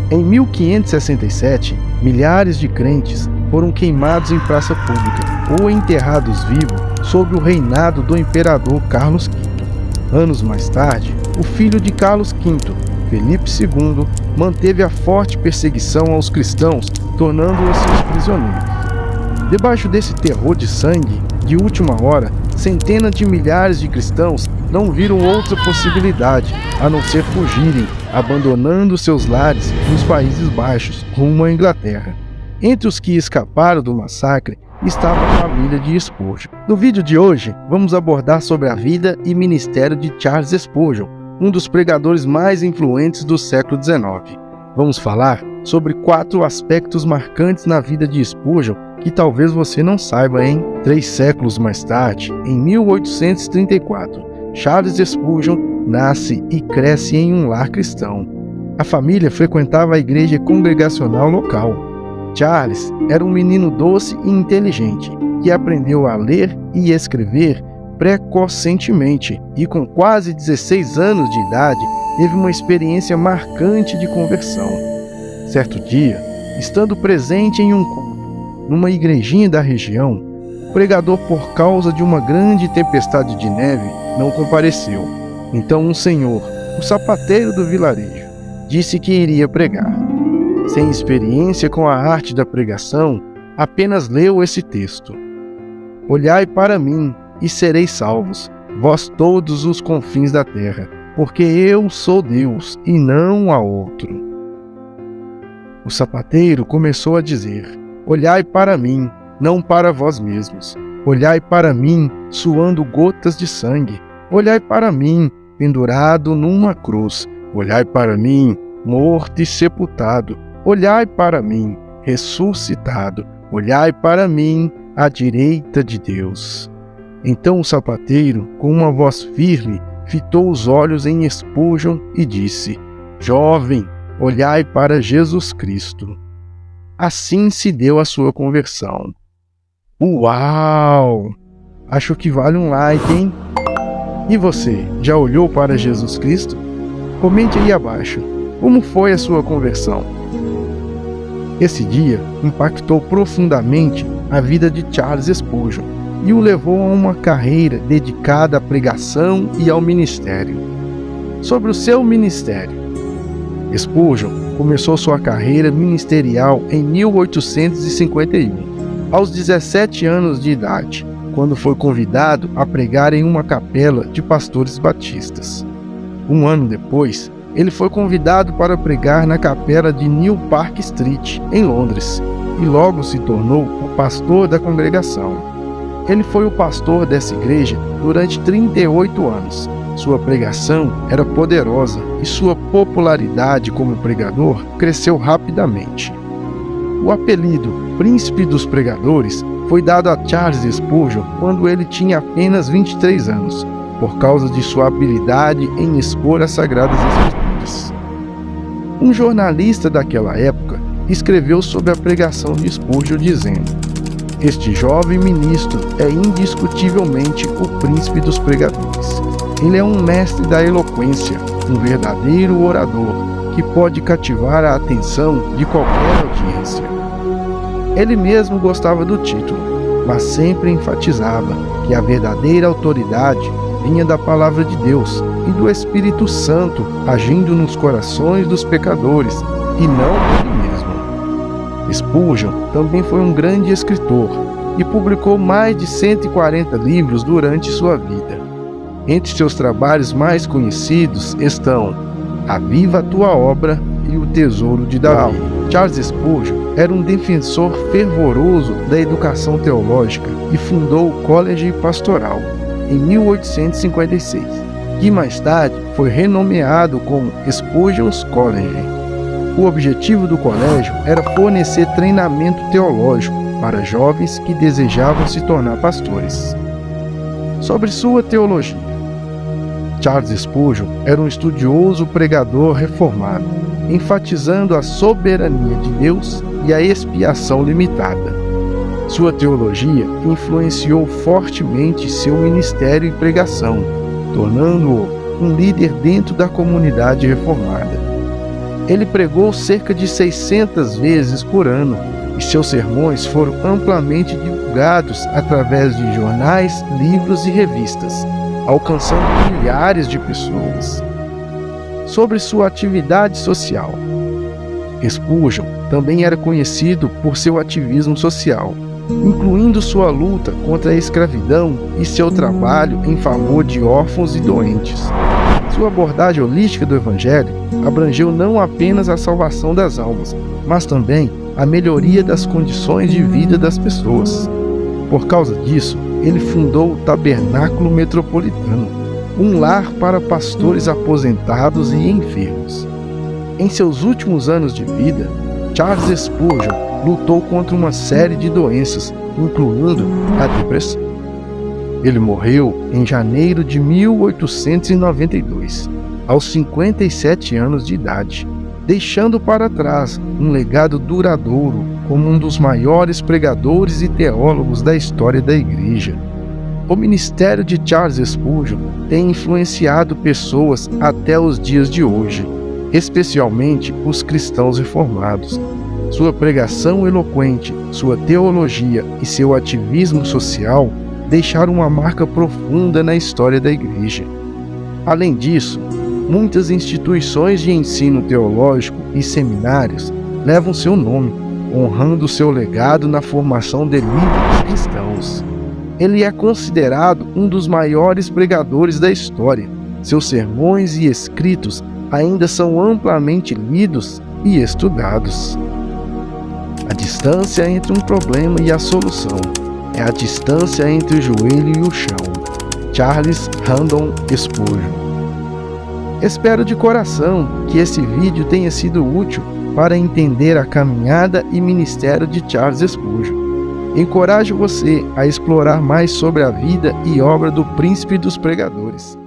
Em 1567, milhares de crentes foram queimados em praça pública ou enterrados vivos sob o reinado do imperador Carlos V. Anos mais tarde, o filho de Carlos V, Felipe II, manteve a forte perseguição aos cristãos, tornando-os seus prisioneiros. Debaixo desse terror de sangue, de última hora, centenas de milhares de cristãos não viram outra possibilidade a não ser fugirem, abandonando seus lares nos Países Baixos, rumo à Inglaterra. Entre os que escaparam do massacre estava a família de Spurgeon. No vídeo de hoje, vamos abordar sobre a vida e ministério de Charles Spurgeon, um dos pregadores mais influentes do século XIX. Vamos falar sobre 4 aspectos marcantes na vida de Spurgeon que talvez você não saiba, hein? 3 séculos mais tarde, em 1834, Charles Spurgeon nasce e cresce em um lar cristão. A família frequentava a igreja congregacional local. Charles era um menino doce e inteligente, que aprendeu a ler e escrever precocemente e com quase 16 anos de idade teve uma experiência marcante de conversão. Certo dia, estando presente em um culto, numa igrejinha da região, o pregador, por causa de uma grande tempestade de neve, não compareceu. Então um senhor, o sapateiro do vilarejo, disse que iria pregar. Sem experiência com a arte da pregação, apenas leu esse texto: Olhai para mim e sereis salvos, vós todos os confins da terra, porque eu sou Deus e não há outro. O sapateiro começou a dizer: Olhai para mim, não para vós mesmos. Olhai para mim, suando gotas de sangue. Olhai para mim, pendurado numa cruz. Olhai para mim, morto e sepultado. Olhai para mim, ressuscitado. Olhai para mim, à direita de Deus. Então o sapateiro, com uma voz firme, fitou os olhos em Spurgeon e disse: Jovem, olhai para Jesus Cristo. Assim se deu a sua conversão. Uau! Acho que vale um like, hein? E você, já olhou para Jesus Cristo? Comente aí abaixo, como foi a sua conversão? Esse dia impactou profundamente a vida de Charles Spurgeon e o levou a uma carreira dedicada à pregação e ao ministério. Sobre o seu ministério, Spurgeon começou sua carreira ministerial em 1851, aos 17 anos de idade, quando foi convidado a pregar em uma capela de pastores batistas. Um ano depois, ele foi convidado para pregar na capela de New Park Street, em Londres, e logo se tornou o pastor da congregação. Ele foi o pastor dessa igreja durante 38 anos. Sua pregação era poderosa e sua popularidade como pregador cresceu rapidamente. O apelido Príncipe dos Pregadores foi dado a Charles Spurgeon quando ele tinha apenas 23 anos, por causa de sua habilidade em expor as Sagradas Escrituras. Um jornalista daquela época escreveu sobre a pregação de Spurgeon dizendo: Este jovem ministro é indiscutivelmente o príncipe dos pregadores. Ele é um mestre da eloquência, um verdadeiro orador, que pode cativar a atenção de qualquer audiência. Ele mesmo gostava do título, mas sempre enfatizava que a verdadeira autoridade vinha da palavra de Deus e do Espírito Santo agindo nos corações dos pecadores, e não dele mesmo. Spurgeon também foi um grande escritor e publicou mais de 140 livros durante sua vida. Entre seus trabalhos mais conhecidos estão A Viva a Tua Obra e O Tesouro de Davi. Charles Spurgeon era um defensor fervoroso da educação teológica e fundou o College Pastoral em 1856, que mais tarde foi renomeado como Spurgeon's College. O objetivo do colégio era fornecer treinamento teológico para jovens que desejavam se tornar pastores. Sobre sua teologia, Charles Spurgeon era um estudioso pregador reformado, enfatizando a soberania de Deus e a expiação limitada. Sua teologia influenciou fortemente seu ministério e pregação, tornando-o um líder dentro da comunidade reformada. Ele pregou cerca de 600 vezes por ano e seus sermões foram amplamente divulgados através de jornais, livros e revistas, alcançando milhares de pessoas. Sobre sua atividade social. Spurgeon também era conhecido por seu ativismo social, incluindo sua luta contra a escravidão e seu trabalho em favor de órfãos e doentes. Sua abordagem holística do Evangelho abrangeu não apenas a salvação das almas, mas também a melhoria das condições de vida das pessoas. Por causa disso, ele fundou o Tabernáculo Metropolitano, um lar para pastores aposentados e enfermos. Em seus últimos anos de vida, Charles Spurgeon lutou contra uma série de doenças, incluindo a depressão. Ele morreu em janeiro de 1892, aos 57 anos de idade, deixando para trás um legado duradouro como um dos maiores pregadores e teólogos da história da Igreja. O ministério de Charles Spurgeon tem influenciado pessoas até os dias de hoje, especialmente os cristãos reformados. Sua pregação eloquente, sua teologia e seu ativismo social deixaram uma marca profunda na história da Igreja. Além disso, muitas instituições de ensino teológico e seminários levam seu nome, honrando seu legado na formação de líderes cristãos. Ele é considerado um dos maiores pregadores da história. Seus sermões e escritos ainda são amplamente lidos e estudados. A distância entre um problema e a solução é a distância entre o joelho e o chão. Charles Haddon Spurgeon. Espero de coração que esse vídeo tenha sido útil para entender a caminhada e ministério de Charles Spurgeon. Encorajo você a explorar mais sobre a vida e obra do Príncipe dos Pregadores.